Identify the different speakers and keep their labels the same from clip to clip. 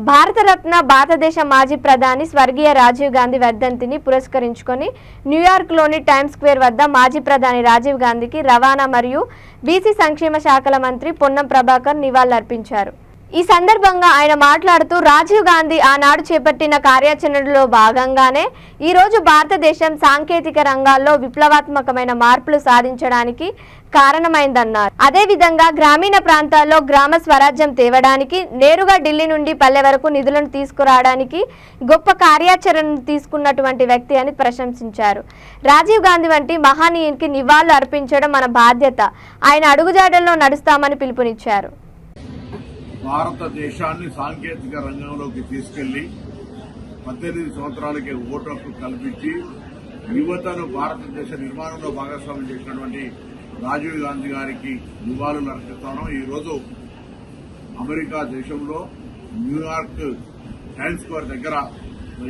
Speaker 1: భారతరత్న భారతదేశ మాజీ ప్రధాని స్వర్గీయ రాజీవ్ గాంధీ వర్ధంతిని పురస్కరించుకొని న్యూయార్క్లోని టైమ్స్ స్క్వేర్ వద్ద మాజీ ప్రధాని రాజీవ్ గాంధీకి రవాణా మరియు బీసీ సంక్షేమ శాఖల మంత్రి పొన్నం ప్రభాకర్ నివాళులర్పించారు. ఈ సందర్భంగా ఆయన మాట్లాడుతూ రాజీవ్ గాంధీ ఆనాడు చేపట్టిన కార్యాచరణలో భాగంగానే ఈ రోజు భారతదేశం సాంకేతిక రంగాల్లో విప్లవాత్మకమైన మార్పులు సాధించడానికి కారణమైందన్నారు. అదేవిధంగా గ్రామీణ ప్రాంతాల్లో గ్రామ స్వరాజ్యం తేవడానికి, నేరుగా ఢిల్లీ నుండి పల్లె వరకు నిధులను తీసుకురావడానికి గొప్ప కార్యాచరణను తీసుకున్నటువంటి వ్యక్తి అని ప్రశంసించారు. రాజీవ్ గాంధీ వంటి మహనీయునికి నివాళులు అర్పించడం మన బాధ్యత. ఆయన అడుగుజాడల్లో నడుస్తామని పిలుపునిచ్చారు.
Speaker 2: భారతదేశాన్ని సాంకేతిక రంగంలోకి తీసుకెళ్లి 18 సంవత్సరాలకే ఓటు హక్కు కల్పించి యువతను భారతదేశ నిర్మాణంలో భాగస్వామ్యం చేసినటువంటి రాజీవ్ గాంధీ గారికి నివాళులు అర్పిస్తాను. ఈరోజు అమెరికా దేశంలో న్యూయార్క్ టైమ్స్ స్క్వేర్ దగ్గర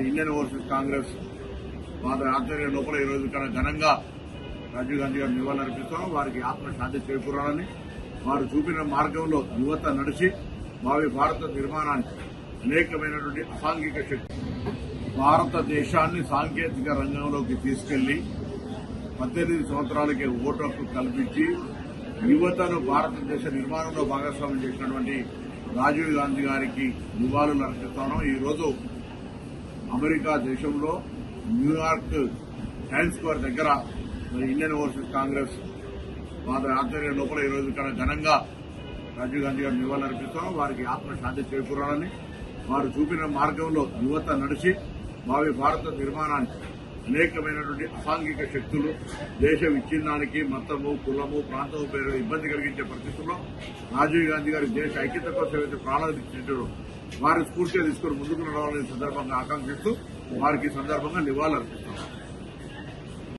Speaker 2: ఇండియన్ ఓవర్సీస్ కాంగ్రెస్ వారి ఆధ్వర్యం లోపల ఈరోజు ఇక్కడ ఘనంగా రాజీవ్ గాంధీ గారు నివాళులు అర్పిస్తాను. వారికి ఆత్మశాంతి చేకూరాలని, వారు చూపిన మార్గంలో యువత నడిచి భావి భారత నిర్మాణానికి అనేకమైనటువంటి అసాంఘిక శక్తి భారతదేశాన్ని సాంకేతిక రంగంలోకి తీసుకెళ్లి 18 సంవత్సరాలకే ఓటు హక్కు కల్పించి యువతను భారతదేశ నిర్మాణంలో భాగస్వామ్యం చేసినటువంటి రాజీవ్ గాంధీ గారికి నివాళులు అర్పిస్తాను. ఈరోజు అమెరికా దేశంలో న్యూయార్క్ టైమ్స్ స్క్వేర్ దగ్గర ఇండియన్ ఓవర్సీస్ కాంగ్రెస్ వారి ఆధ్వర్యం లోపల ఈరోజు ఇక్కడ ఘనంగా రాజీవ్ గాంధీ గారు నివాళులు అర్పిస్తాను. వారికి ఆత్మశాంతి చేకూరాలని, వారు చూపిన మార్గంలో యువత నడిచి భావి భారత నిర్మాణానికి అనేకమైనటువంటి అసాంఘిక శక్తులు దేశ విచ్ఛిన్నానికి మతము, కులము, ప్రాంతము పేరు ఇబ్బంది కలిగించే పరిస్థితుల్లో రాజీవ్ గాంధీ గారి దేశ ఐక్యత కోసం ఏదైతే ప్రాణాలు ఇచ్చారో వారి స్ఫూర్తిగా తీసుకుని ముందుకు నడవాలని సందర్భంగా ఆకాంక్షిస్తూ వారికి సందర్భంగా నివాళులు అర్పిస్తాం.